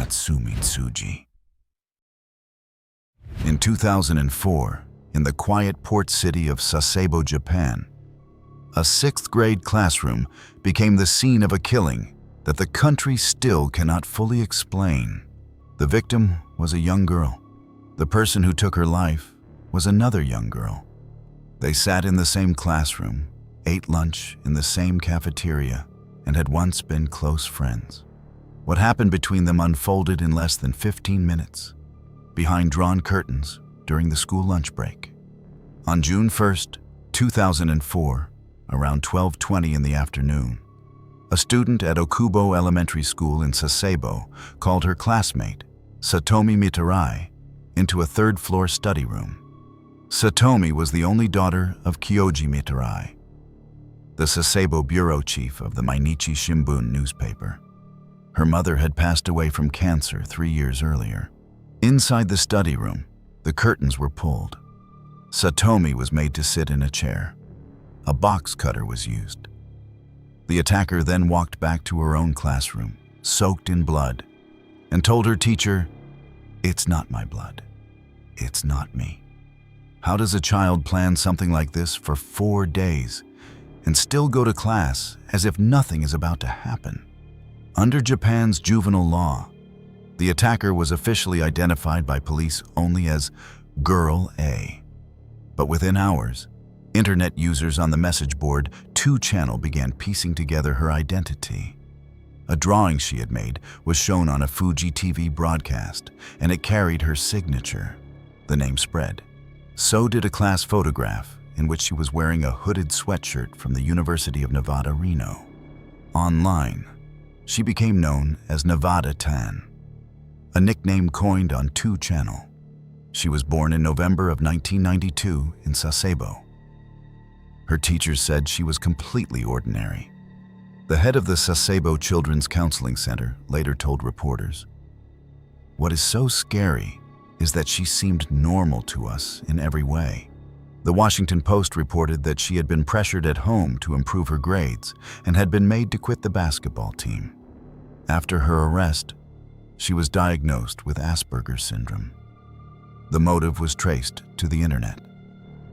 Natsumi Tsuji. In 2004, in the quiet port city of Sasebo, Japan, a 6th grade classroom became the scene of a killing that the country still cannot fully explain. The victim was a young girl. The person who took her life was another young girl. They sat in the same classroom, ate lunch in the same cafeteria, and had once been close friends. What happened between them unfolded in less than 15 minutes, behind drawn curtains during the school lunch break. On June 1st, 2004, around 12:20 in the afternoon, a student at Okubo Elementary School in Sasebo called her classmate, Satomi Mitarai, into a third-floor study room. Satomi was the only daughter of Kyoji Mitarai, the Sasebo bureau chief of the Mainichi Shimbun newspaper. Her mother had passed away from cancer 3 years earlier. Inside the study room, the curtains were pulled. Satomi was made to sit in a chair. A box cutter was used. The attacker then walked back to her own classroom, soaked in blood, and told her teacher, "It's not my blood. It's not me." How does a child plan something like this for 4 days and still go to class as if nothing is about to happen? Under Japan's juvenile law, the attacker was officially identified by police only as Girl A. But within hours, internet users on the message board 2channel began piecing together her identity. A drawing she had made was shown on a Fuji TV broadcast, and it carried her signature. The name spread. So did a class photograph in which she was wearing a hooded sweatshirt from the University of Nevada, Reno. Online, she became known as Nevada Tan, a nickname coined on 2channel. She was born in November of 1992 in Sasebo. Her teachers said she was completely ordinary. The head of the Sasebo Children's Counseling Center later told reporters, "What is so scary is that she seemed normal to us in every way." The Washington Post reported that she had been pressured at home to improve her grades and had been made to quit the basketball team. After her arrest, she was diagnosed with Asperger's syndrome. The motive was traced to the internet.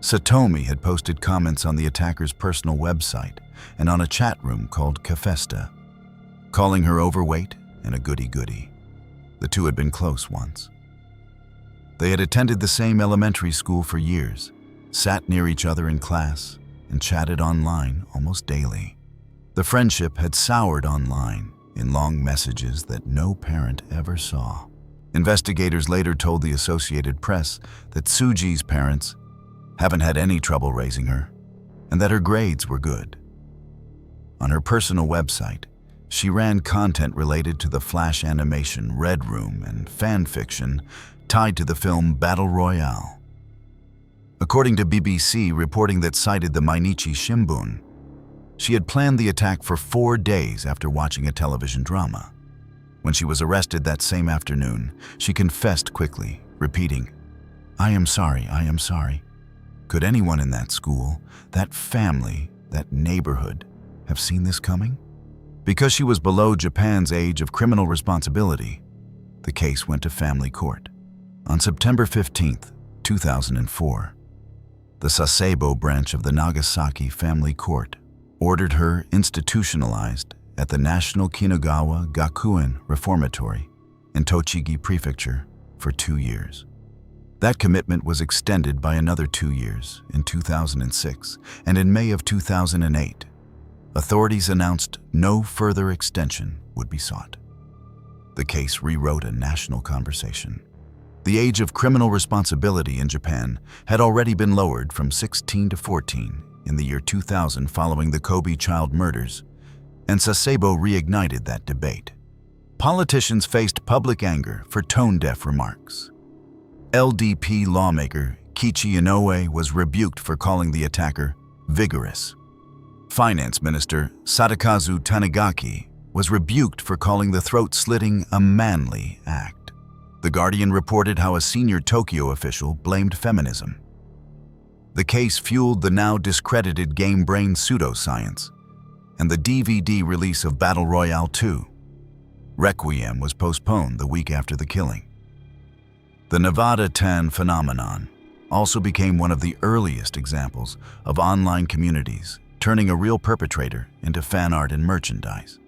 Satomi had posted comments on the attacker's personal website and on a chat room called Cafesta, calling her overweight and a goody-goody. The two had been close once. They had attended the same elementary school for years, sat near each other in class, and chatted online almost daily. The friendship had soured online in long messages that no parent ever saw. Investigators later told the Associated Press that Tsuji's parents haven't had any trouble raising her, and that her grades were good. On her personal website, she ran content related to the Flash animation Red Room and fan fiction tied to the film Battle Royale. According to BBC reporting that cited the Mainichi Shimbun, she had planned the attack for 4 days after watching a television drama. When she was arrested that same afternoon, she confessed quickly, repeating, "I am sorry, I am sorry." Could anyone in that school, that family, that neighborhood have seen this coming? Because she was below Japan's age of criminal responsibility, the case went to family court. On September 15th, 2004, the Sasebo branch of the Nagasaki Family Court ordered her institutionalized at the National Kinagawa Gakuen Reformatory in Tochigi Prefecture for 2 years. That commitment was extended by another 2 years in 2006, and in May of 2008, authorities announced no further extension would be sought. The case rewrote a national conversation. The age of criminal responsibility in Japan had already been lowered from 16 to 14 in the year 2000 following the Kobe child murders, and Sasebo reignited that debate. Politicians faced public anger for tone-deaf remarks. LDP lawmaker Kichi Inoue was rebuked for calling the attacker vigorous. Finance Minister Sadakazu Tanigaki was rebuked for calling the throat-slitting a manly act. The Guardian reported how a senior Tokyo official blamed feminism. The case fueled the now discredited game Brain pseudoscience and the DVD release of Battle Royale 2. Requiem was postponed the week after the killing. The Nevada Tan phenomenon also became one of the earliest examples of online communities turning a real perpetrator into fan art and merchandise,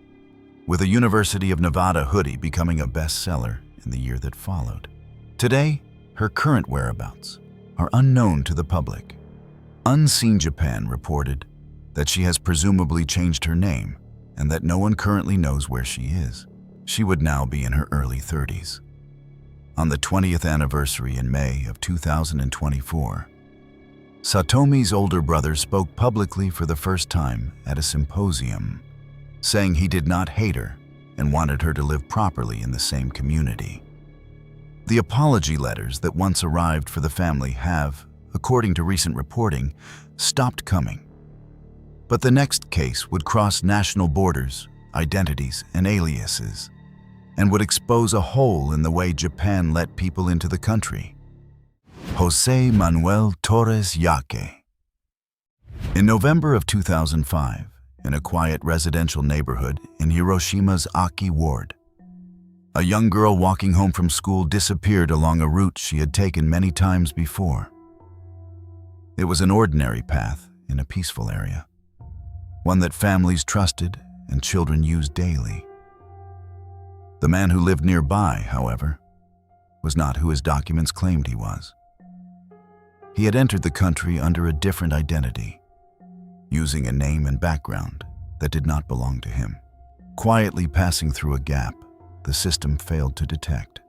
with a University of Nevada hoodie becoming a bestseller in the year that followed. Today, her current whereabouts are unknown to the public. Unseen Japan reported that she has presumably changed her name and that no one currently knows where she is. She would now be in her early 30s. On the 20th anniversary in May of 2024, Satomi's older brother spoke publicly for the first time at a symposium, saying he did not hate her and wanted her to live properly in the same community. The apology letters that once arrived for the family have, according to recent reporting, stopped coming. But the next case would cross national borders, identities, and aliases, and would expose a hole in the way Japan let people into the country. Jose Manuel Torres Yaque. In November of 2005, in a quiet residential neighborhood in Hiroshima's Aki ward, a young girl walking home from school disappeared along a route she had taken many times before. It was an ordinary path in a peaceful area, one that families trusted and children used daily. The man who lived nearby, however, was not who his documents claimed he was. He had entered the country under a different identity, using a name and background that did not belong to him, quietly passing through a gap the system failed to detect.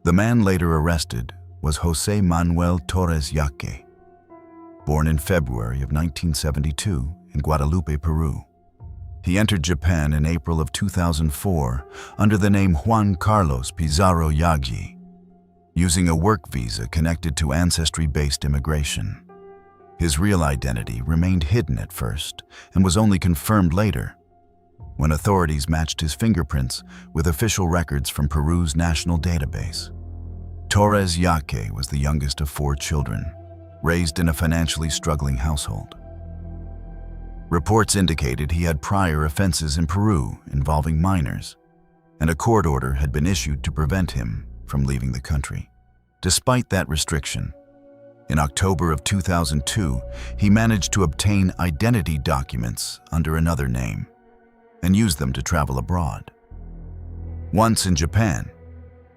The man later arrested was Jose Manuel Torres Yaque, born in February of 1972 in Guadalupe, Peru. He entered Japan in April of 2004 under the name Juan Carlos Pizarro Yagyi, using a work visa connected to ancestry-based immigration. His real identity remained hidden at first and was only confirmed later, when authorities matched his fingerprints with official records from Peru's national database. Torres Yaque was the youngest of 4 children, raised in a financially struggling household. Reports indicated he had prior offenses in Peru involving minors, and a court order had been issued to prevent him from leaving the country. Despite that restriction, in October of 2002, he managed to obtain identity documents under another name and used them to travel abroad. Once in Japan,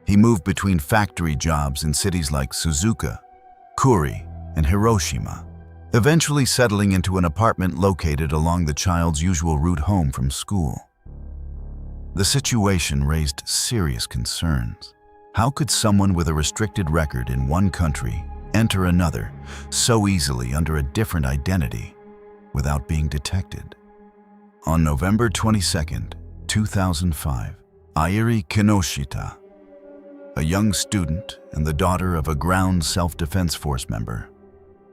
he moved between factory jobs in cities like Suzuka, Kuri, and Hiroshima, eventually settling into an apartment located along the child's usual route home from school. The situation raised serious concerns. How could someone with a restricted record in one country enter another so easily under a different identity without being detected? On November 22, 2005, Airi Kinoshita, a young student and the daughter of a ground self-defense force member,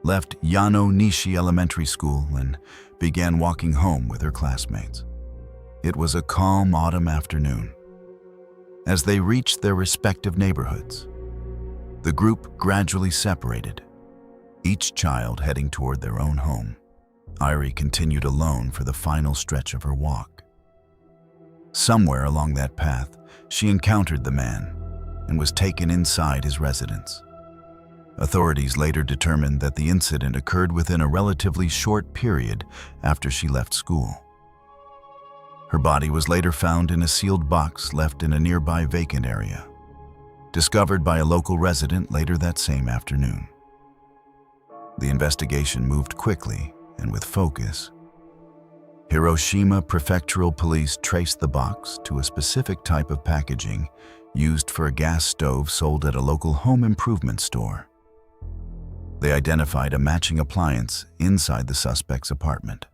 left Yano Nishi Elementary School and began walking home with her classmates. It was a calm autumn afternoon. As they reached their respective neighborhoods, the group gradually separated, each child heading toward their own home. Airi continued alone for the final stretch of her walk. Somewhere along that path, she encountered the man and was taken inside his residence. Authorities later determined that the incident occurred within a relatively short period after she left school. Her body was later found in a sealed box left in a nearby vacant area, discovered by a local resident later that same afternoon. The investigation moved quickly and with focus. Hiroshima Prefectural Police traced the box to a specific type of packaging used for a gas stove sold at a local home improvement store. They identified a matching appliance inside the suspect's apartment.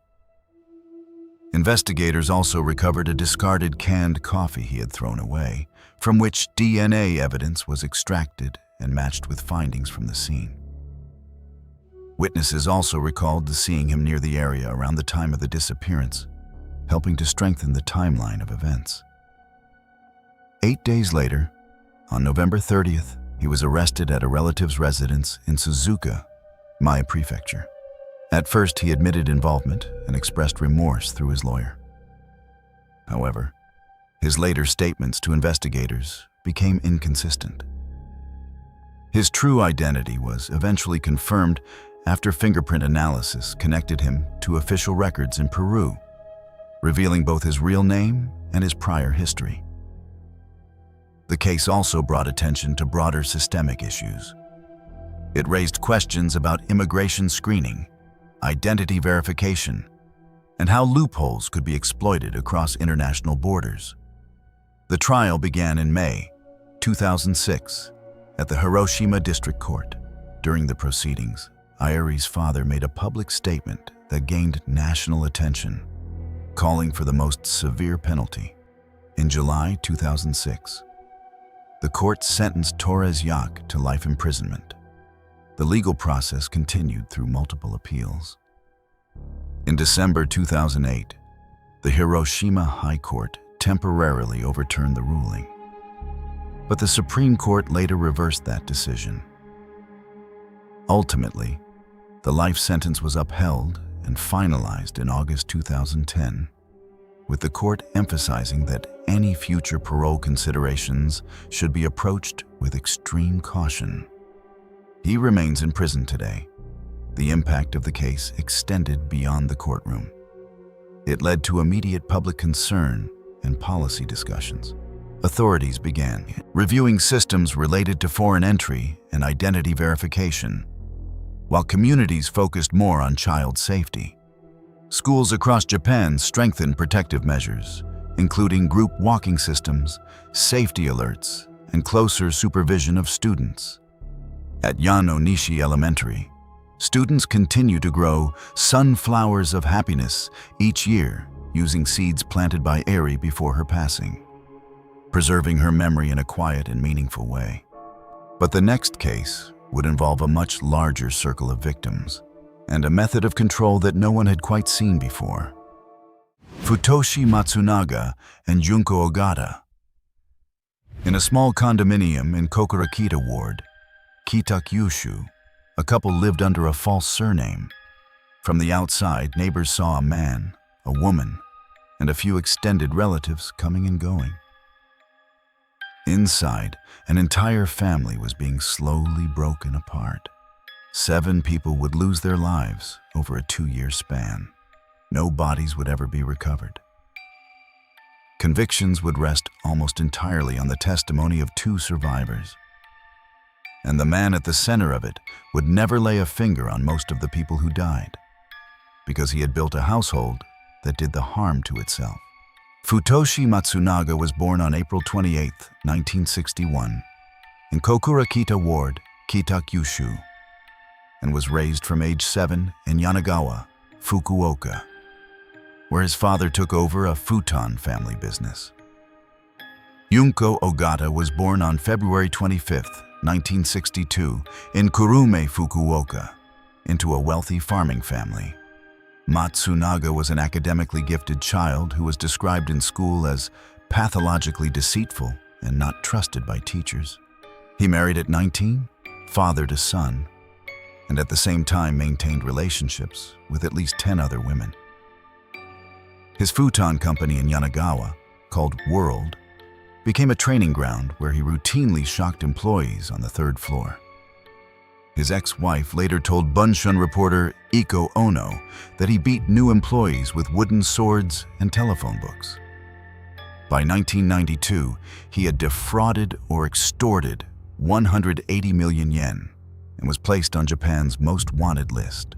Investigators also recovered a discarded canned coffee he had thrown away, from which DNA evidence was extracted and matched with findings from the scene. Witnesses also recalled seeing him near the area around the time of the disappearance, helping to strengthen the timeline of events. 8 days later, on November 30th, he was arrested at a relative's residence in Suzuka, Mie Prefecture. At first, he admitted involvement and expressed remorse through his lawyer. However, His later statements to investigators became inconsistent. His true identity was eventually confirmed after fingerprint analysis connected him to official records in Peru, revealing both his real name and his prior history. The case also brought attention to broader systemic issues. It raised questions about immigration screening, identity verification, and how loopholes could be exploited across international borders. The trial began in May 2006 at the Hiroshima District Court. During the proceedings, Ayari's father made a public statement that gained national attention, calling for the most severe penalty. In July 2006, the court sentenced Torres Yak to life imprisonment. The legal process continued through multiple appeals. In December 2008, the Hiroshima High Court temporarily overturned the ruling, but the Supreme Court later reversed that decision. Ultimately, the life sentence was upheld and finalized in August 2010, with the court emphasizing that any future parole considerations should be approached with extreme caution. He remains in prison today. The impact of the case extended beyond the courtroom. It led to immediate public concern and policy discussions. Authorities began reviewing systems related to foreign entry and identity verification, while communities focused more on child safety. Schools across Japan strengthened protective measures, including group walking systems, safety alerts, and closer supervision of students. At Yano Nishi Elementary, students continue to grow sunflowers of happiness each year using seeds planted by Eri before her passing, preserving her memory in a quiet and meaningful way. But the next case would involve a much larger circle of victims and a method of control that no one had quite seen before. Futoshi Matsunaga and Junko Ogata. In a small condominium in Kokurakita Ward, Kitakyushu, a couple lived under a false surname. From the outside, neighbors saw a man, a woman, and a few extended relatives coming and going. Inside, an entire family was being slowly broken apart. 7 people would lose their lives over a 2-year span. No bodies would ever be recovered. Convictions would rest almost entirely on the testimony of 2 survivors. And the man at the center of it would never lay a finger on most of the people who died, because he had built a household that did the harm to itself. Futoshi Matsunaga was born on April 28, 1961, in Kokurakita Ward, Kitakyushu, and was raised from age 7 in Yanagawa, Fukuoka, where his father took over a futon family business. Junko Ogata was born on February 25, 1962, in Kurume, Fukuoka, into a wealthy farming family. Matsunaga was an academically gifted child who was described in school as pathologically deceitful and not trusted by teachers. He married at 19, fathered a son, and at the same time maintained relationships with at least 10 other women. His futon company in Yanagawa, called World, became a training ground where he routinely shocked employees on the 3rd floor. His ex-wife later told Bunshun reporter Iko Ono that he beat new employees with wooden swords and telephone books. By 1992, he had defrauded or extorted 180 million yen and was placed on Japan's most wanted list.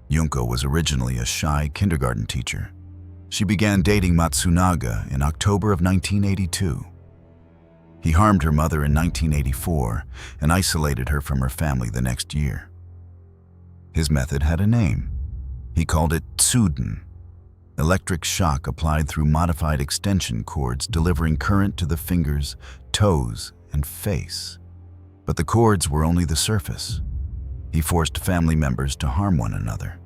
Junko was originally a shy kindergarten teacher. She began dating Matsunaga in October of 1982. He harmed her mother in 1984 and isolated her from her family the next year. His method had a name. He called it Tsuden, electric shock applied through modified extension cords delivering current to the fingers, toes, and face. But the cords were only the surface. He forced family members to harm one another.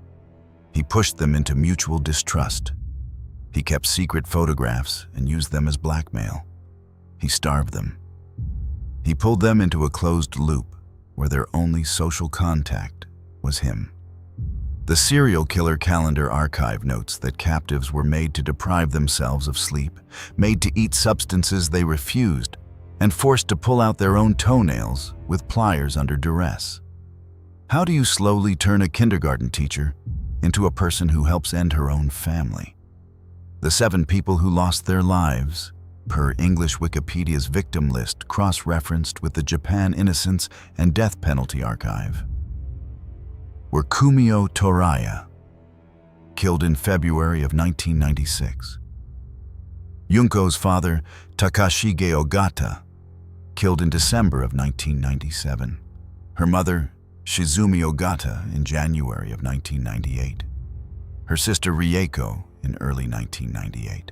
He pushed them into mutual distrust. He kept secret photographs and used them as blackmail. He starved them. He pulled them into a closed loop where their only social contact was him. The serial killer calendar archive notes that captives were made to deprive themselves of sleep, made to eat substances they refused, and forced to pull out their own toenails with pliers under duress. How do you slowly turn a kindergarten teacher into a person who helps end her own family? The 7 people who lost their lives, per English Wikipedia's victim list cross-referenced with the Japan Innocence and Death Penalty Archive, were Kumio Toraya, killed in February of 1996. Yunko's father, Takashige Ogata, killed in December of 1997. Her mother, Shizumi Ogata, in January of 1998. Her sister Rieko in early 1998.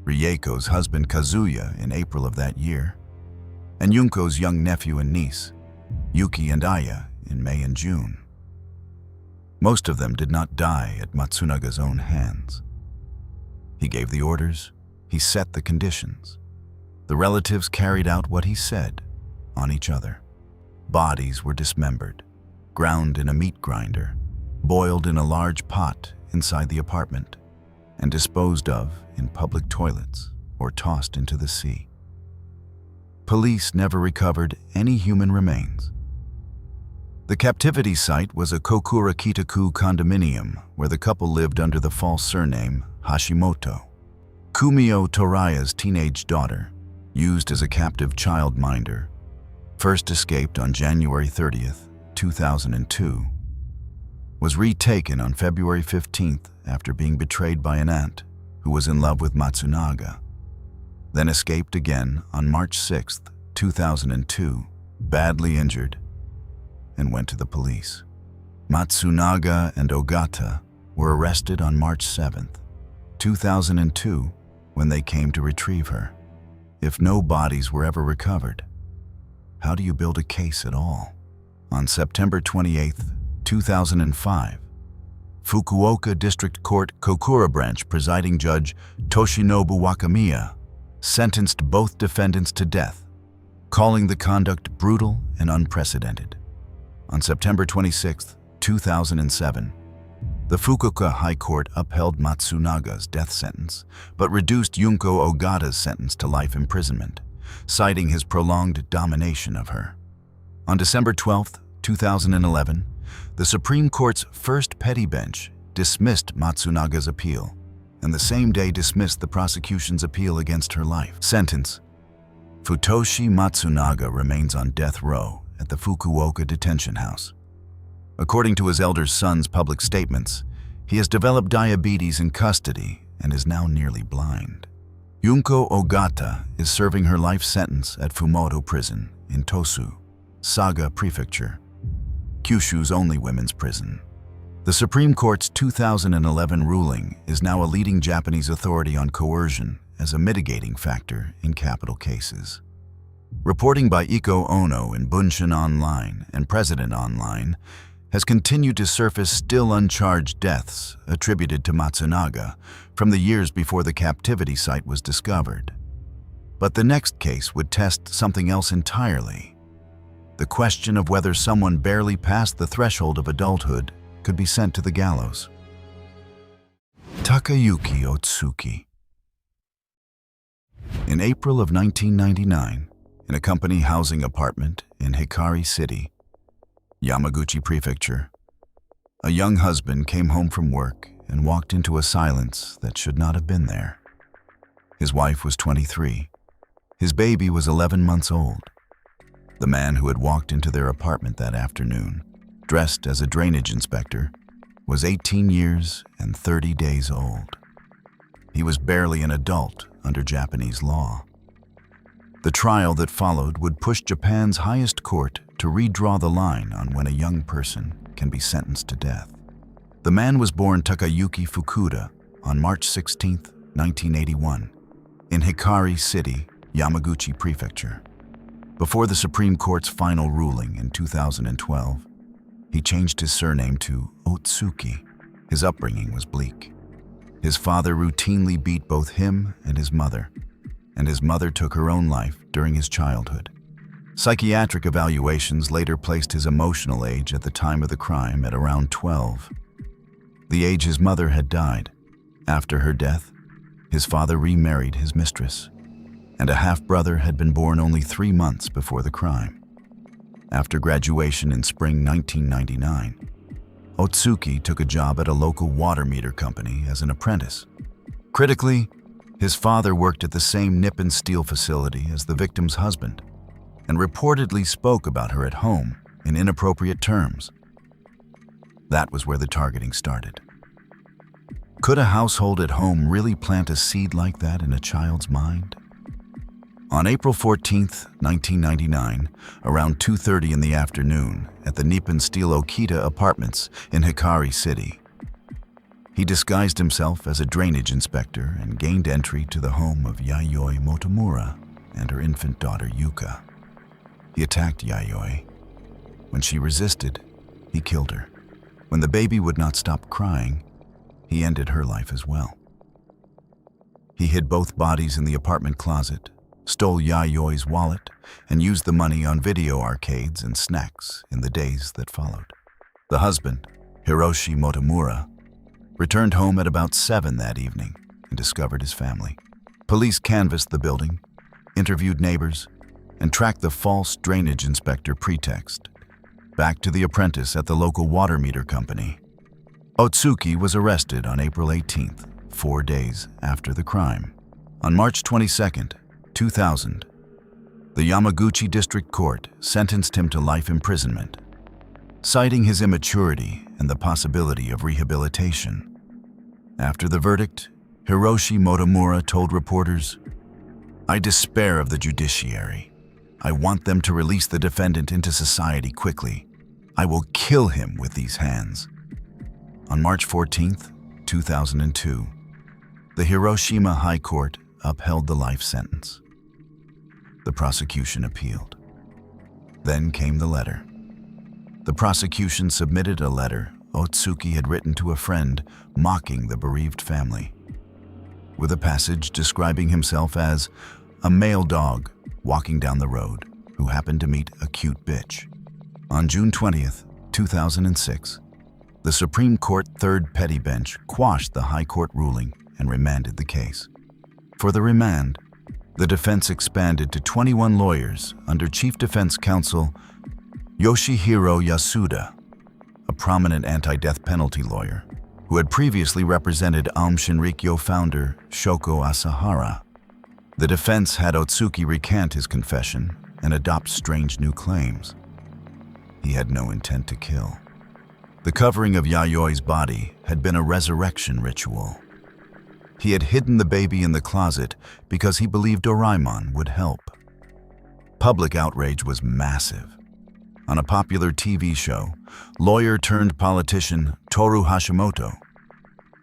Rieko's husband Kazuya in April of that year, and Yunko's young nephew and niece, Yuki and Aya, in May and June. Most of them did not die at Matsunaga's own hands. He gave the orders, he set the conditions. The relatives carried out what he said on each other. Bodies were dismembered, ground in a meat grinder, boiled in a large pot inside the apartment, and disposed of in public toilets or tossed into the sea. Police never recovered any human remains. The captivity site was a Kokura Kitaku condominium where the couple lived under the false surname Hashimoto. Kumio Toraya's teenage daughter, used as a captive childminder, first escaped on January 30th, 2002, was retaken on February 15th after being betrayed by an aunt who was in love with Matsunaga, then escaped again on March 6th, 2002, badly injured, and went to the police. Matsunaga and Ogata were arrested on March 7th, 2002, when they came to retrieve her. If no bodies were ever recovered, how do you build a case at all? On September 28th, 2005, Fukuoka District Court Kokura Branch presiding judge Toshinobu Wakamiya sentenced both defendants to death, calling the conduct brutal and unprecedented. On September 26, 2007, the Fukuoka High Court upheld Matsunaga's death sentence, but reduced Junko Ogata's sentence to life imprisonment, citing his prolonged domination of her. On December 12, 2011, the Supreme Court's first petty bench dismissed Matsunaga's appeal, and the same day dismissed the prosecution's appeal against her life sentence. Futoshi Matsunaga remains on death row at the Fukuoka detention house. According to his elder son's public statements, he has developed diabetes in custody and is now nearly blind. Junko Ogata is serving her life sentence at Fumoto Prison in Tosu, Saga Prefecture, Kyushu's only women's prison. The Supreme Court's 2011 ruling is now a leading Japanese authority on coercion as a mitigating factor in capital cases. Reporting by Iko Ono in Bunshin Online and President Online has continued to surface still uncharged deaths attributed to Matsunaga from the years before the captivity site was discovered. But the next case would test something else entirely: the question of whether someone barely past the threshold of adulthood could be sent to the gallows. Takayuki Otsuki. In April of 1999, in a company housing apartment in Hikari City, Yamaguchi Prefecture, a young husband came home from work and walked into a silence that should not have been there. His wife was 23. His baby was 11 months old. The man who had walked into their apartment that afternoon, dressed as a drainage inspector, was 18 years and 30 days old. He was barely an adult under Japanese law. The trial that followed would push Japan's highest court to redraw the line on when a young person can be sentenced to death. The man was born Takayuki Fukuda on March 16, 1981, in Hikari City, Yamaguchi Prefecture. Before the Supreme Court's final ruling in 2012, he changed his surname to Otsuki. His upbringing was bleak. His father routinely beat both him and his mother took her own life during his childhood. Psychiatric evaluations later placed his emotional age at the time of the crime at around 12. The age his mother had died. After her death, his father remarried his mistress, and a half-brother had been born only 3 months before the crime. After graduation in spring 1999, Otsuki took a job at a local water meter company as an apprentice. Critically, his father worked at the same Nippon steel facility as the victim's husband and reportedly spoke about her at home in inappropriate terms. That was where the targeting started. Could a household at home really plant a seed like that in a child's mind? On April 14, 1999, around 2:30 in the afternoon, at the Nippon Steel Okita Apartments in Hikari City, he disguised himself as a drainage inspector and gained entry to the home of Yayoi Motomura and her infant daughter Yuka. He attacked Yayoi. When she resisted, he killed her. When the baby would not stop crying, he ended her life as well. He hid both bodies in the apartment closet, stole Yayoi's wallet, and used the money on video arcades and snacks in the days that followed. The husband, Hiroshi Motomura, returned home at about 7 that evening and discovered his family. Police canvassed the building, interviewed neighbors, and tracked the false drainage inspector pretext back to the apprentice at the local water meter company. Otsuki was arrested on April 18th, 4 days after the crime. On March 22nd, 2000, the Yamaguchi District Court sentenced him to life imprisonment, citing his immaturity and the possibility of rehabilitation. After the verdict, Hiroshi Motomura told reporters, "I despair of the judiciary. I want them to release the defendant into society quickly. I will kill him with these hands." On March 14th, 2002, the Hiroshima High Court upheld the life sentence. The prosecution appealed. Then came the letter. The prosecution submitted a letter Otsuki had written to a friend mocking the bereaved family, with a passage describing himself as a male dog walking down the road who happened to meet a cute bitch. On June 20th, 2006, the Supreme Court Third Petty Bench quashed the High Court ruling and remanded the case. For the remand, the defense expanded to 21 lawyers under Chief Defense Counsel Yoshihiro Yasuda, a prominent anti-death penalty lawyer who had previously represented Aum Shinrikyo founder Shoko Asahara. The defense had Otsuki recant his confession and adopt strange new claims. He had no intent to kill. The covering of Yayoi's body had been a resurrection ritual. He had hidden the baby in the closet because he believed Doraemon would help. Public outrage was massive. On a popular TV show, lawyer-turned-politician Toru Hashimoto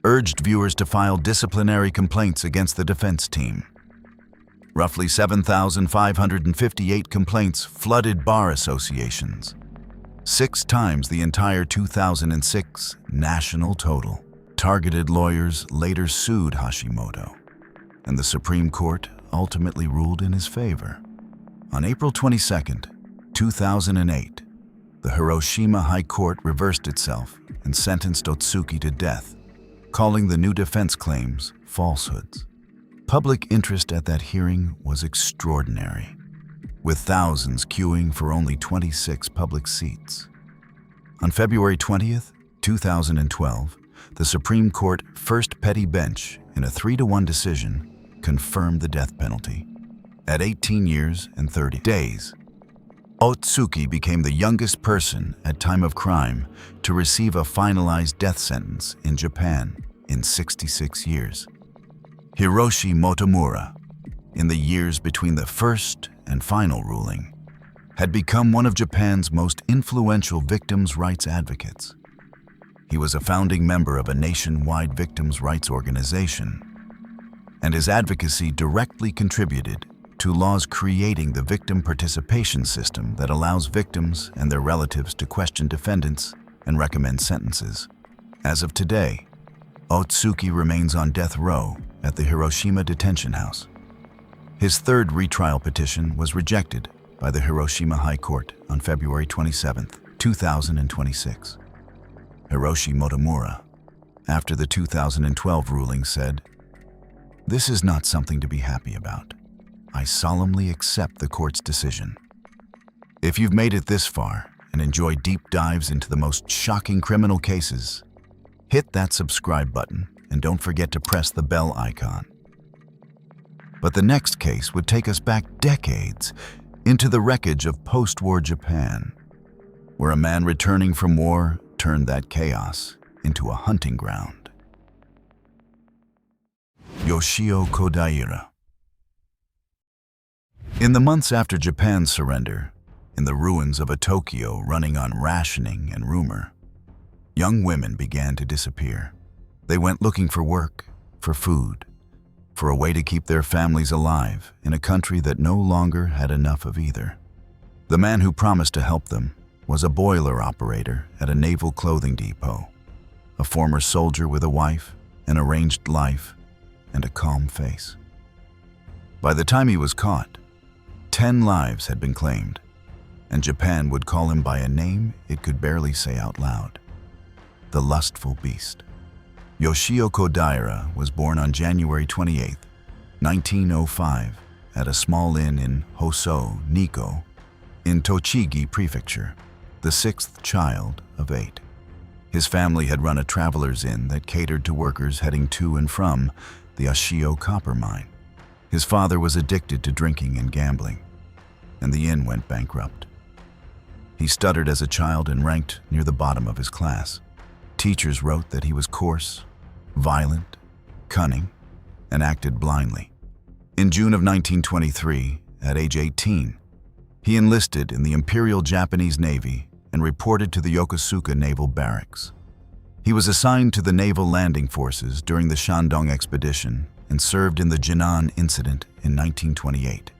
urged viewers to file disciplinary complaints against the defense team. Roughly 7,558 complaints flooded bar associations, 6 times the entire 2006 national total. Targeted lawyers later sued Hashimoto, and the Supreme Court ultimately ruled in his favor. On April 22nd, 2008, the Hiroshima High Court reversed itself and sentenced Otsuki to death, calling the new defense claims falsehoods. Public interest at that hearing was extraordinary, with thousands queuing for only 26 public seats. On February 20th, 2012, the Supreme Court First Petty Bench, in a 3-1 decision, confirmed the death penalty. At 18 years and 30 days, Otsuki became the youngest person at time of crime to receive a finalized death sentence in Japan in 66 years. Hiroshi Motomura, in the years between the first and final ruling, had become one of Japan's most influential victims' rights advocates. He was a founding member of a nationwide victims' rights organization, and his advocacy directly contributed to laws creating the victim participation system that allows victims and their relatives to question defendants and recommend sentences. As of today, Otsuki remains on death row at the Hiroshima detention house. His third retrial petition was rejected by the Hiroshima High Court on February 27, 2026. Hiroshi Motomura, after the 2012 ruling, said, "This is not something to be happy about. I solemnly accept the court's decision." If you've made it this far and enjoy deep dives into the most shocking criminal cases, hit that subscribe button and don't forget to press the bell icon. But the next case would take us back decades into the wreckage of post-war Japan, where a man returning from war turned that chaos into a hunting ground. Yoshio Kodaira. In the months after Japan's surrender, in the ruins of a Tokyo running on rationing and rumor, young women began to disappear. They went looking for work, for food, for a way to keep their families alive in a country that no longer had enough of either. The man who promised to help them was a boiler operator at a naval clothing depot, a former soldier with a wife, an arranged life, and a calm face. By the time he was caught, 10 lives had been claimed, and Japan would call him by a name it could barely say out loud: the lustful beast. Yoshio Kodaira was born on January 28, 1905, at a small inn in Hoso, Nikko, in Tochigi Prefecture, the 6th child of 8. His family had run a traveler's inn that catered to workers heading to and from the Ashio copper mine. His father was addicted to drinking and gambling, and the inn went bankrupt. He stuttered as a child and ranked near the bottom of his class. Teachers wrote that he was coarse, violent, cunning, and acted blindly. In June of 1923, at age 18, he enlisted in the Imperial Japanese Navy and reported to the Yokosuka Naval Barracks. He was assigned to the Naval Landing Forces during the Shandong Expedition and served in the Jinan Incident in 1928,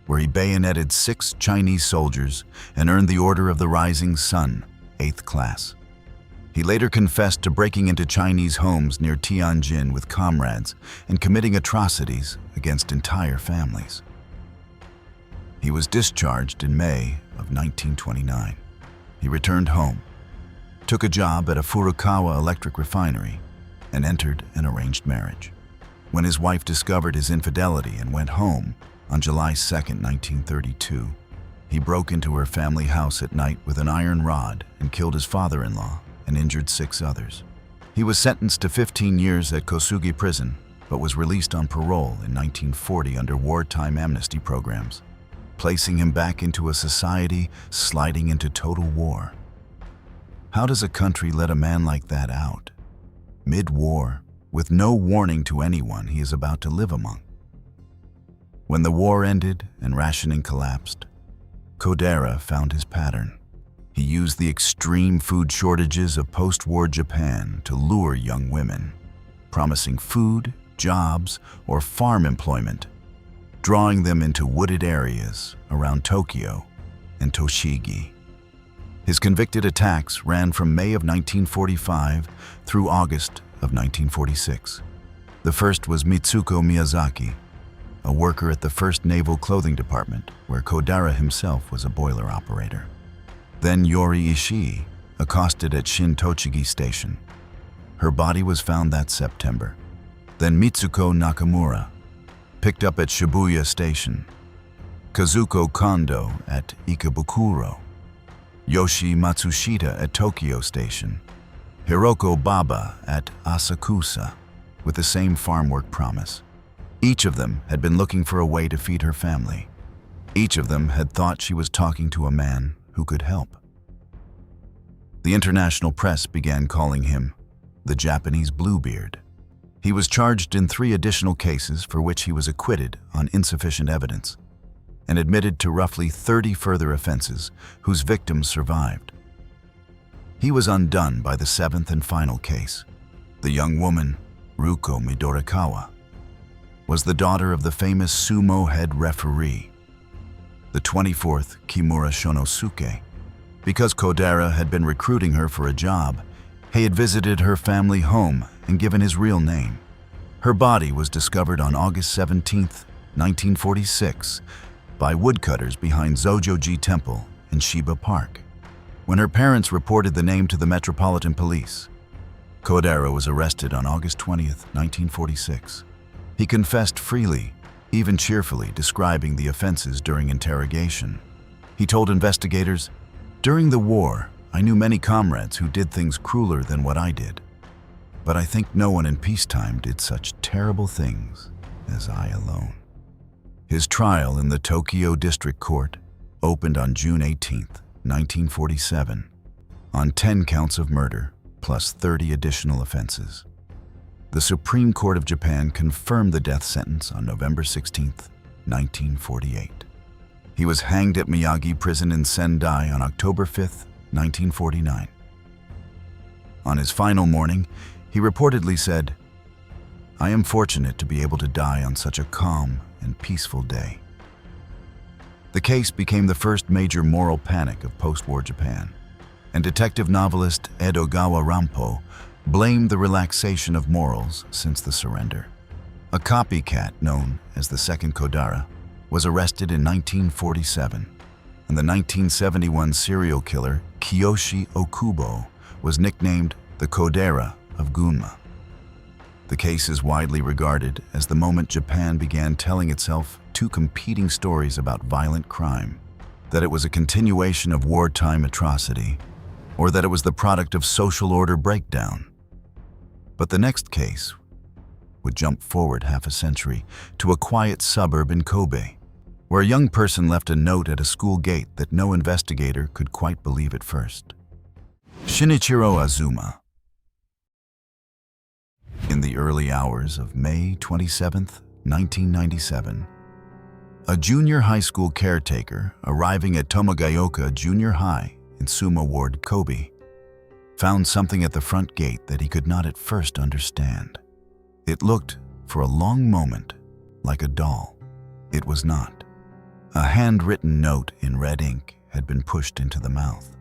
where he bayoneted 6 Chinese soldiers and earned the Order of the Rising Sun, 8th class. He later confessed to breaking into Chinese homes near Tianjin with comrades and committing atrocities against entire families. He was discharged in May of 1929. He returned home, took a job at a Furukawa electric refinery, and entered an arranged marriage. When his wife discovered his infidelity and went home on July 2, 1932, he broke into her family house at night with an iron rod and killed his father-in-law and injured 6 others. He was sentenced to 15 years at Kosugi prison, but was released on parole in 1940 under wartime amnesty programs, placing him back into a society sliding into total war. How does a country let a man like that out, mid-war, with no warning to anyone he is about to live among? When the war ended and rationing collapsed, Kodaira found his pattern. He used the extreme food shortages of post-war Japan to lure young women, promising food, jobs, or farm employment, drawing them into wooded areas around Tokyo and Tochigi. His convicted attacks ran from May of 1945 through August of 1946. The first was Mitsuko Miyazaki, a worker at the 1st Naval Clothing Department, where Kodaira himself was a boiler operator. Then Yori Ishii, accosted at Shin Tochigi Station. Her body was found that September. Then Mitsuko Nakamura, picked up at Shibuya Station. Kazuko Kondo at Ikebukuro. Yoshi Matsushita at Tokyo Station. Hiroko Baba at Asakusa, with the same farm work promise. Each of them had been looking for a way to feed her family. Each of them had thought she was talking to a man who could help. The international press began calling him the Japanese Bluebeard. He was charged in 3 additional cases for which he was acquitted on insufficient evidence and admitted to roughly 30 further offenses whose victims survived. He was undone by the 7th and final case. The young woman, Ruko Midorikawa, was the daughter of the famous sumo head referee, the 24th Kimura Shonosuke. Because Kodaira had been recruiting her for a job, he had visited her family home and given his real name. Her body was discovered on August 17, 1946, by woodcutters behind Zojoji Temple in Shiba Park. When her parents reported the name to the Metropolitan Police, Kodera was arrested on August 20th, 1946. He confessed freely, even cheerfully describing the offenses during interrogation. He told investigators, "During the war, I knew many comrades who did things crueler than what I did. But I think no one in peacetime did such terrible things as I alone." His trial in the Tokyo District Court opened on June 18, 1947, on 10 counts of murder, plus 30 additional offenses. The Supreme Court of Japan confirmed the death sentence on November 16, 1948. He was hanged at Miyagi Prison in Sendai on October 5, 1949. On his final morning, he reportedly said, "I am fortunate to be able to die on such a calm and peaceful day." The case became the first major moral panic of post-war Japan, and detective novelist Edogawa Rampo blamed the relaxation of morals since the surrender. A copycat known as the Second Kodara was arrested in 1947, and the 1971 serial killer Kiyoshi Okubo was nicknamed the Kodera of Gunma. The case is widely regarded as the moment Japan began telling itself two competing stories about violent crime, that it was a continuation of wartime atrocity, or that it was the product of social order breakdown. But the next case would jump forward half a century to a quiet suburb in Kobe, where a young person left a note at a school gate that no investigator could quite believe at first. Shinichiro Azuma. In the early hours of May 27, 1997, a junior high school caretaker arriving at Tomogaoka Junior High in Suma Ward, Kobe, found something at the front gate that he could not at first understand. It looked, for a long moment, like a doll. It was not. A handwritten note in red ink had been pushed into the mouth.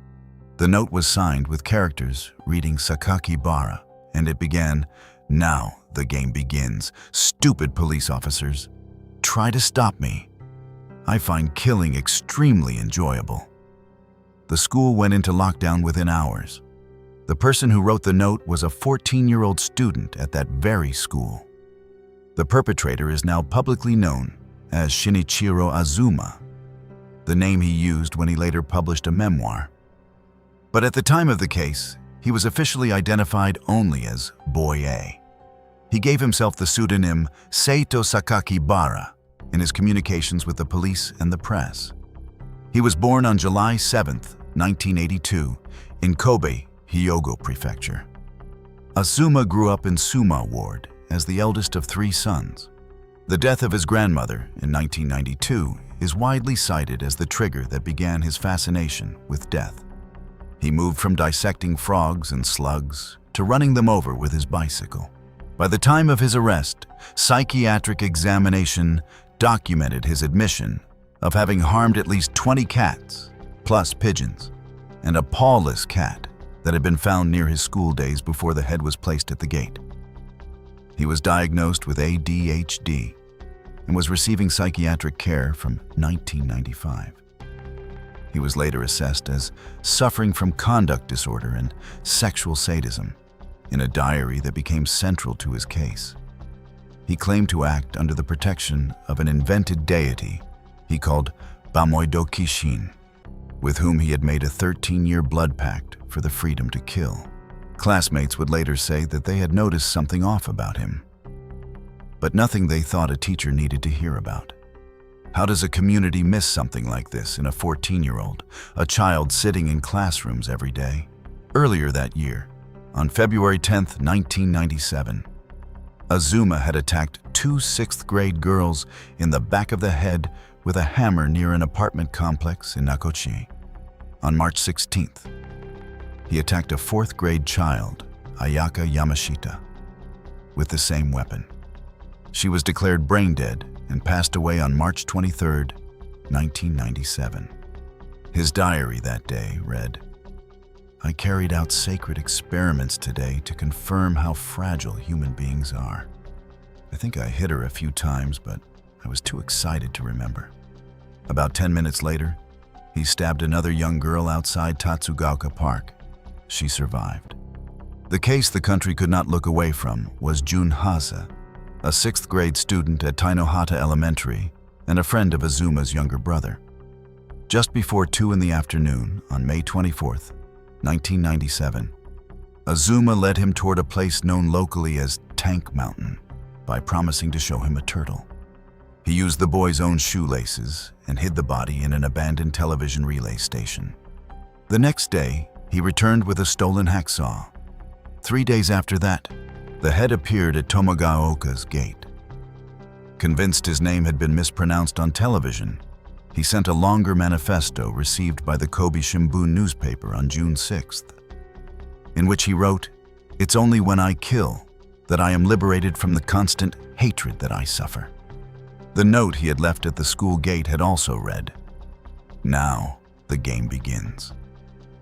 The note was signed with characters reading Sakaki Bara, and it began, "Now the game begins. Stupid police officers. Try to stop me. I find killing extremely enjoyable." The school went into lockdown within hours. The person who wrote the note was a 14-year-old student at that very school. The perpetrator is now publicly known as Shinichiro Azuma, the name he used when he later published a memoir. But at the time of the case, he was officially identified only as Boy A. He gave himself the pseudonym Seito Sakaki Bara in his communications with the police and the press. He was born on July 7, 1982, in Kobe, Hyogo Prefecture. Azuma grew up in Suma Ward as the eldest of 3 sons. The death of his grandmother in 1992 is widely cited as the trigger that began his fascination with death. He moved from dissecting frogs and slugs to running them over with his bicycle. By the time of his arrest, psychiatric examination documented his admission of having harmed at least 20 cats, plus pigeons, and a pawless cat that had been found near his school days before the head was placed at the gate. He was diagnosed with ADHD and was receiving psychiatric care from 1995. He was later assessed as suffering from conduct disorder and sexual sadism in a diary that became central to his case. He claimed to act under the protection of an invented deity he called Bamoido Kishin, with whom he had made a 13-year blood pact for the freedom to kill. Classmates would later say that they had noticed something off about him, but nothing they thought a teacher needed to hear about. How does a community miss something like this in a 14-year-old, a child sitting in classrooms every day? Earlier that year, on February 10, 1997, Azuma had attacked 2 6th-grade girls in the back of the head with a hammer near an apartment complex in Nakochi. On March 16th, he attacked a 4th-grade child, Ayaka Yamashita, with the same weapon. She was declared brain dead and passed away on March 23, 1997. His diary that day read, "I carried out sacred experiments today to confirm how fragile human beings are. I think I hit her a few times, but I was too excited to remember. About 10 minutes later, he stabbed another young girl outside Tatsugaoka Park. She survived. The case the country could not look away from was Jun Hase, a 6th grade student at Tainohata Elementary and a friend of Azuma's younger brother. Just before 2 in the afternoon on May 24, 1997, Azuma led him toward a place known locally as Tank Mountain by promising to show him a turtle. He used the boy's own shoelaces and hid the body in an abandoned television relay station. The next day, he returned with a stolen hacksaw. 3 days after that, the head appeared at Tomagaoka's gate. Convinced his name had been mispronounced on television, he sent a longer manifesto received by the Kobe Shimbun newspaper on June 6th, in which he wrote, "It's only when I kill that I am liberated from the constant hatred that I suffer." The note he had left at the school gate had also read, "Now the game begins."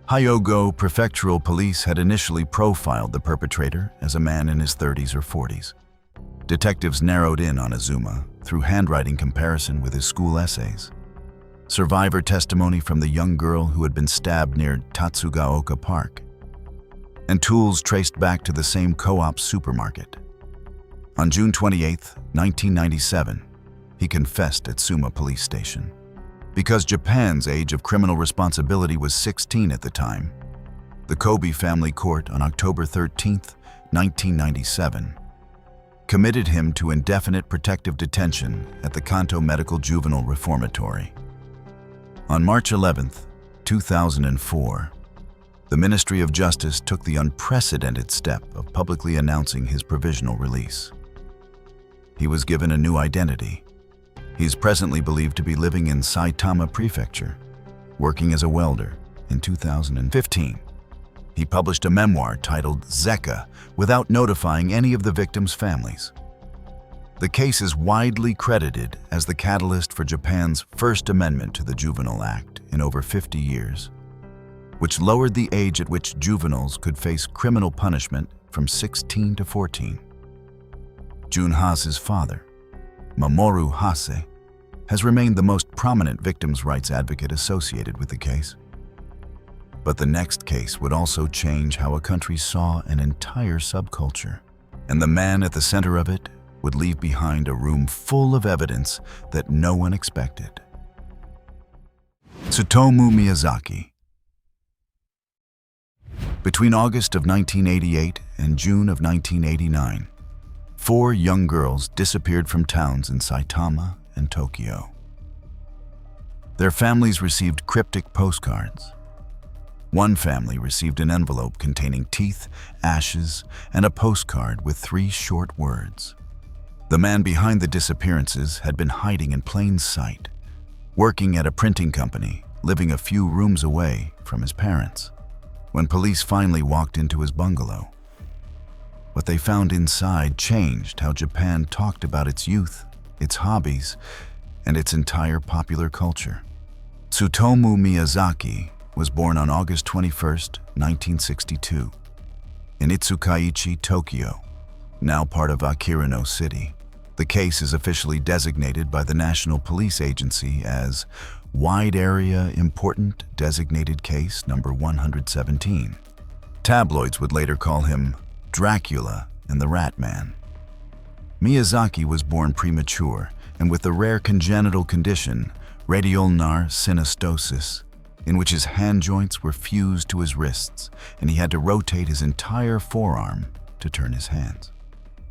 Hyogo Prefectural Police had initially profiled the perpetrator as a man in his 30s or 40s. Detectives narrowed in on Azuma through handwriting comparison with his school essays, survivor testimony from the young girl who had been stabbed near Tatsugaoka Park, and tools traced back to the same co-op supermarket. On June 28, 1997, he confessed at Suma Police Station. Because Japan's age of criminal responsibility was 16 at the time, the Kobe family court on October 13, 1997, committed him to indefinite protective detention at the Kanto Medical Juvenile Reformatory. On March 11, 2004, the Ministry of Justice took the unprecedented step of publicly announcing his provisional release. He was given a new identity. He is presently believed to be living in Saitama Prefecture, working as a welder. In 2015, he published a memoir titled Zeka without notifying any of the victims' families. The case is widely credited as the catalyst for Japan's first amendment to the Juvenile Act in over 50 years, which lowered the age at which juveniles could face criminal punishment from 16 to 14. Jun Hase's father, Mamoru Hase, has remained the most prominent victims' rights advocate associated with the case. But the next case would also change how a country saw an entire subculture, and the man at the center of it would leave behind a room full of evidence that no one expected. Tsutomu Miyazaki. Between August of 1988 and June of 1989, 4 young girls disappeared from towns in Saitama and Tokyo. Their families received cryptic postcards. One family received an envelope containing teeth, ashes, and a postcard with 3 short words. The man behind the disappearances had been hiding in plain sight, working at a printing company, living a few rooms away from his parents. When police finally walked into his bungalow, what they found inside changed how Japan talked about its youth, its hobbies, and its entire popular culture. Tsutomu Miyazaki was born on August 21, 1962, in Itsukaichi, Tokyo, now part of Akirino City. The case is officially designated by the National Police Agency as Wide Area Important Designated Case Number 117. Tabloids would later call him Dracula and the Rat Man. Miyazaki was born premature and with the rare congenital condition, radiolnar synostosis, in which his hand joints were fused to his wrists and he had to rotate his entire forearm to turn his hands.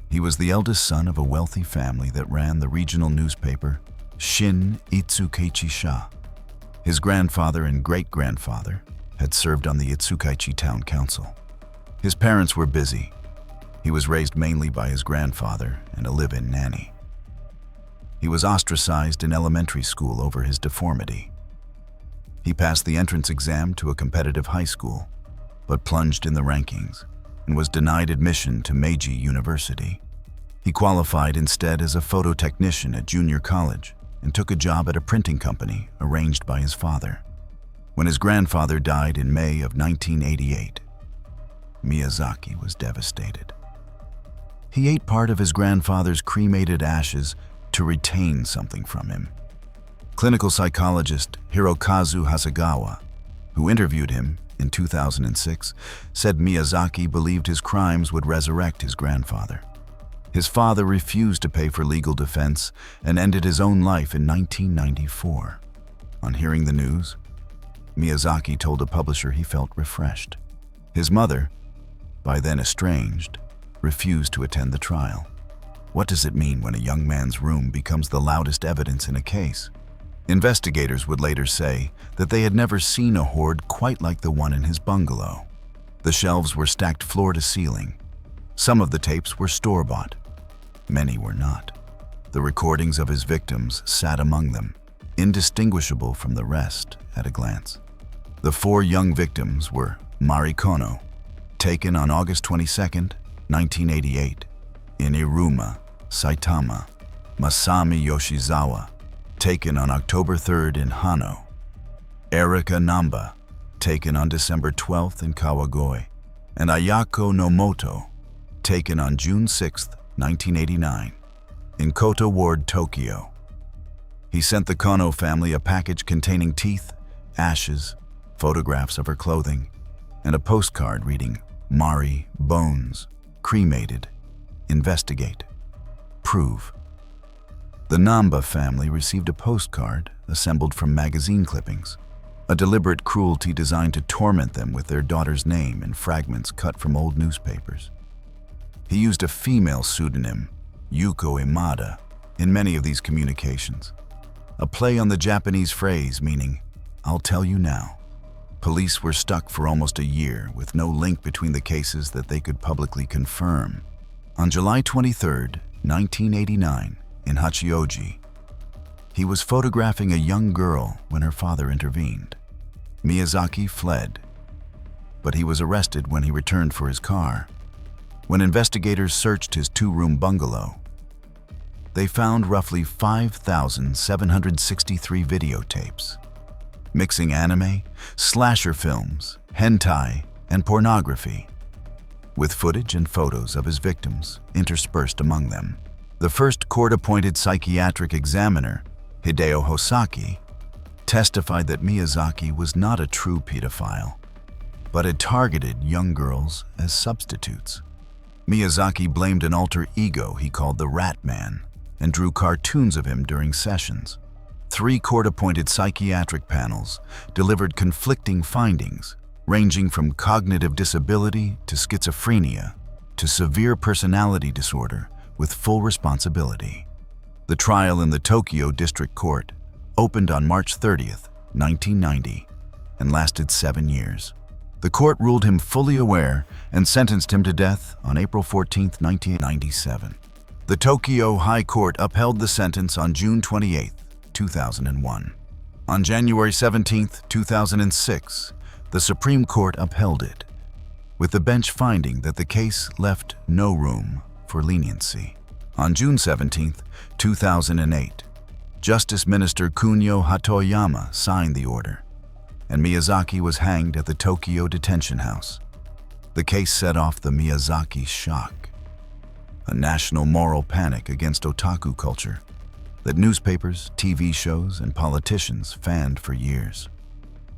He was the eldest son of a wealthy family that ran the regional newspaper Shin Itsukaichi Sha. His grandfather and great-grandfather had served on the Itsukaichi Town Council. His parents were busy. He was raised mainly by his grandfather and a live-in nanny. He was ostracized in elementary school over his deformity. He passed the entrance exam to a competitive high school, but plunged in the rankings and was denied admission to Meiji University. He qualified instead as a photo technician at junior college and took a job at a printing company arranged by his father. When his grandfather died in May of 1988, Miyazaki was devastated. He ate part of his grandfather's cremated ashes to retain something from him. Clinical psychologist Hirokazu Hasegawa, who interviewed him in 2006, said Miyazaki believed his crimes would resurrect his grandfather. His father refused to pay for legal defense and ended his own life in 1994. On hearing the news, Miyazaki told a publisher he felt refreshed. His mother, by then estranged, refused to attend the trial. What does it mean when a young man's room becomes the loudest evidence in a case? Investigators would later say that they had never seen a hoard quite like the one in his bungalow. The shelves were stacked floor to ceiling. Some of the tapes were store-bought. Many were not. The recordings of his victims sat among them, indistinguishable from the rest at a glance. The 4 young victims were Mari Kono, taken on August 22, 1988, in Iruma, Saitama; Masami Yoshizawa, taken on October 3 in Hano; Erika Namba, taken on December 12 in Kawagoe; and Ayako Nomoto, taken on June 6, 1989, in Koto Ward, Tokyo. He sent the Kono family a package containing teeth, ashes, photographs of her clothing, and a postcard reading, "Mari, bones, cremated, investigate, prove." The Namba family received a postcard assembled from magazine clippings, a deliberate cruelty designed to torment them with their daughter's name in fragments cut from old newspapers. He used a female pseudonym, Yuko Imada, in many of these communications, a play on the Japanese phrase meaning, "I'll tell you now." Police were stuck for almost a year with no link between the cases that they could publicly confirm. On July 23, 1989, in Hachioji, he was photographing a young girl when her father intervened. Miyazaki fled, but he was arrested when he returned for his car. When investigators searched his 2-room bungalow, they found roughly 5,763 videotapes, mixing anime, slasher films, hentai, and pornography, with footage and photos of his victims interspersed among them. The first court-appointed psychiatric examiner, Hideo Hosaki, testified that Miyazaki was not a true pedophile, but had targeted young girls as substitutes. Miyazaki blamed an alter ego he called the Rat Man and drew cartoons of him during sessions. 3 court-appointed psychiatric panels delivered conflicting findings, ranging from cognitive disability to schizophrenia to severe personality disorder with full responsibility. The trial in the Tokyo District Court opened on March 30, 1990, and lasted 7 years. The court ruled him fully aware and sentenced him to death on April 14, 1997. The Tokyo High Court upheld the sentence on June 28, 2001. On January 17, 2006, the Supreme Court upheld it, with the bench finding that the case left no room for leniency. On June 17, 2008, Justice Minister Kunio Hatoyama signed the order, and Miyazaki was hanged at the Tokyo detention house. The case set off the Miyazaki shock, a national moral panic against otaku culture that newspapers, TV shows, and politicians fanned for years.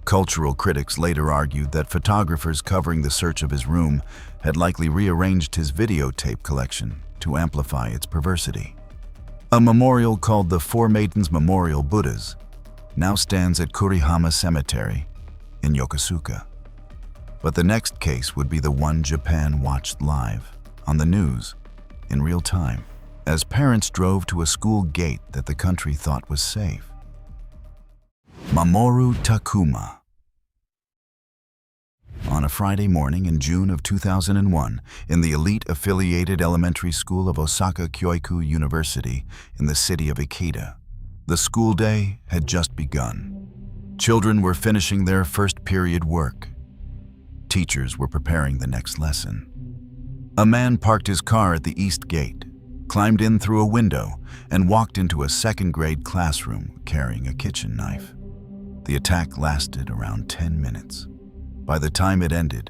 Cultural critics later argued that photographers covering the search of his room had likely rearranged his videotape collection to amplify its perversity. A memorial called the Four Maidens Memorial Buddhas now stands at Kurihama Cemetery in Yokosuka. But the next case would be the one Japan watched live, on the news, in real time, as parents drove to a school gate that the country thought was safe. Mamoru Takuma. On a Friday morning in June of 2001, in the elite-affiliated elementary school of Osaka Kyoiku University in the city of Ikeda, the school day had just begun. Children were finishing their first period work. Teachers were preparing the next lesson. A man parked his car at the east gate, climbed in through a window, and walked into a second-grade classroom carrying a kitchen knife. The attack lasted around 10 minutes. By the time it ended,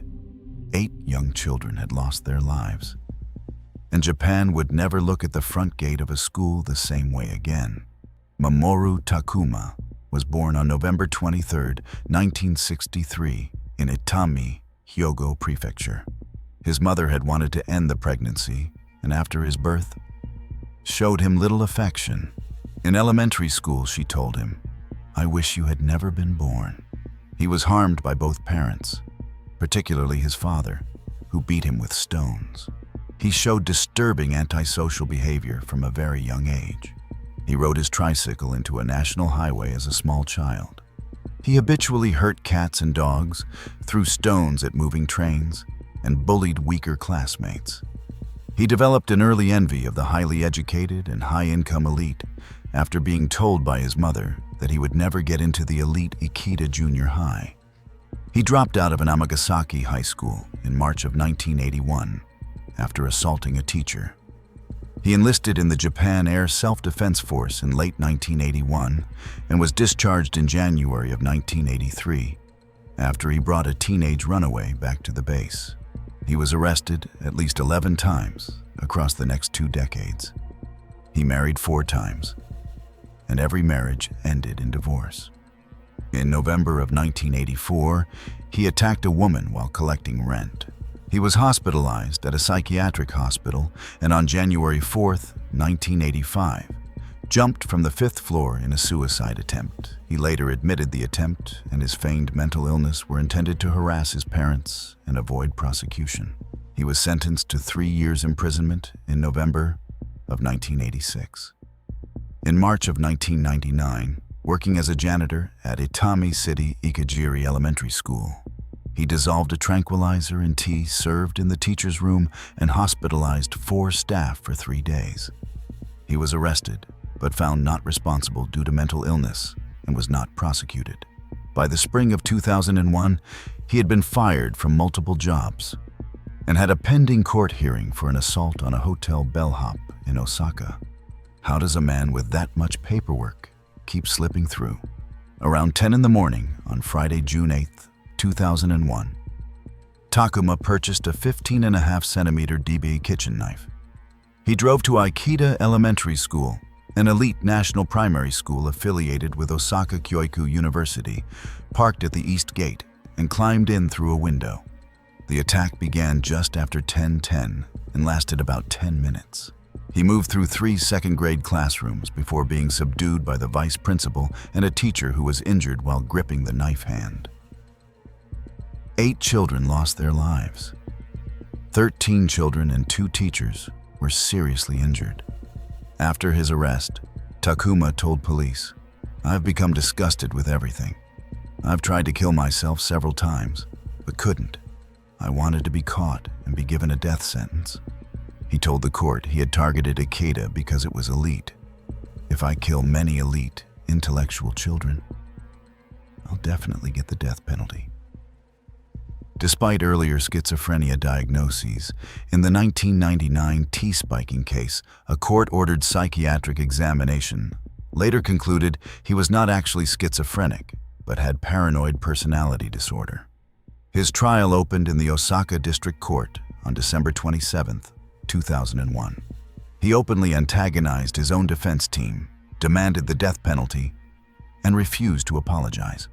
8 young children had lost their lives, and Japan would never look at the front gate of a school the same way again. Mamoru Takuma was born on November 23, 1963, in Itami, Hyogo Prefecture. His mother had wanted to end the pregnancy, and after his birth, showed him little affection. In elementary school, she told him, "I wish you had never been born." He was harmed by both parents, particularly his father, who beat him with stones. He showed disturbing antisocial behavior from a very young age. He rode his tricycle into a national highway as a small child. He habitually hurt cats and dogs, threw stones at moving trains, and bullied weaker classmates. He developed an early envy of the highly educated and high-income elite after being told by his mother that he would never get into the elite Ikeda Junior High. He dropped out of an Amagasaki high school in March of 1981 after assaulting a teacher. He enlisted in the Japan Air Self-Defense Force in late 1981 and was discharged in January of 1983 after he brought a teenage runaway back to the base. He was arrested at least 11 times across the next 2 decades. He married 4 times, and every marriage ended in divorce. In November of 1984, he attacked a woman while collecting rent. He was hospitalized at a psychiatric hospital and on January 4, 1985, jumped from the 5th floor in a suicide attempt. He later admitted the attempt and his feigned mental illness were intended to harass his parents and avoid prosecution. He was sentenced to 3 years imprisonment in November of 1986. In March of 1999, working as a janitor at Itami City Ikejiri Elementary School, he dissolved a tranquilizer in tea served in the teacher's room and hospitalized 4 staff for 3 days. He was arrested, but found not responsible due to mental illness and was not prosecuted. By the spring of 2001, he had been fired from multiple jobs and had a pending court hearing for an assault on a hotel bellhop in Osaka. How does a man with that much paperwork keep slipping through? Around 10 in the morning on Friday, June 8, 2001, Takuma purchased a 15.5-centimeter DB kitchen knife. He drove to Ikeda Elementary School, an elite national primary school affiliated with Osaka Kyoiku University, parked at the East Gate, and climbed in through a window. The attack began just after 10:10 and lasted about 10 minutes. He moved through 3 second-grade classrooms before being subdued by the vice principal and a teacher who was injured while gripping the knife hand. 8 children lost their lives. 13 children and 2 teachers were seriously injured. After his arrest, Takuma told police, "I've become disgusted with everything. I've tried to kill myself several times, but couldn't. I wanted to be caught and be given a death sentence." He told the court he had targeted Ikeda because it was elite. "If I kill many elite, intellectual children, I'll definitely get the death penalty." Despite earlier schizophrenia diagnoses, in the 1999 T-spiking case, a court-ordered psychiatric examination later concluded he was not actually schizophrenic, but had paranoid personality disorder. His trial opened in the Osaka District Court on December 27, 2001. He openly antagonized his own defense team, demanded the death penalty, and refused to apologize.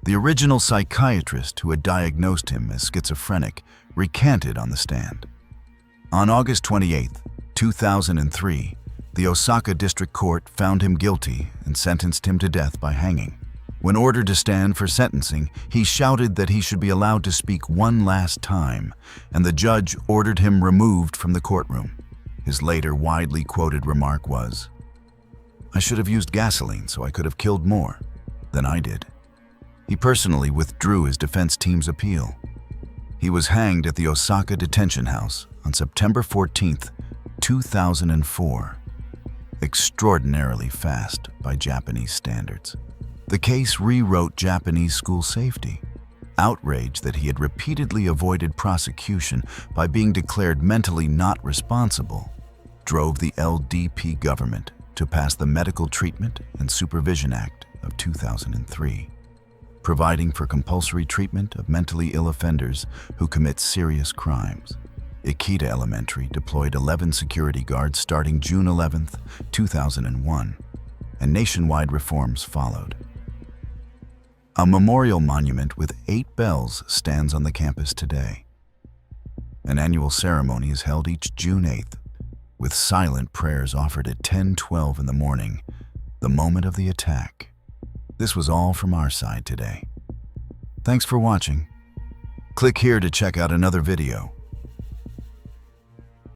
The original psychiatrist who had diagnosed him as schizophrenic recanted on the stand. On August 28, 2003, the Osaka District Court found him guilty and sentenced him to death by hanging. When ordered to stand for sentencing, he shouted that he should be allowed to speak one last time, and the judge ordered him removed from the courtroom. His later widely quoted remark was, "I should have used gasoline so I could have killed more than I did." He personally withdrew his defense team's appeal. He was hanged at the Osaka Detention House on September 14, 2004. Extraordinarily fast by Japanese standards. The case rewrote Japanese school safety. Outrage that he had repeatedly avoided prosecution by being declared mentally not responsible drove the LDP government to pass the Medical Treatment and Supervision Act of 2003. Providing for compulsory treatment of mentally ill offenders who commit serious crimes. Ikeda Elementary deployed 11 security guards starting June 11, 2001, and nationwide reforms followed. A memorial monument with 8 bells stands on the campus today. An annual ceremony is held each June 8th, with silent prayers offered at 10:12 in the morning, the moment of the attack. This was all from our side today. Thanks for watching. Click here to check out another video.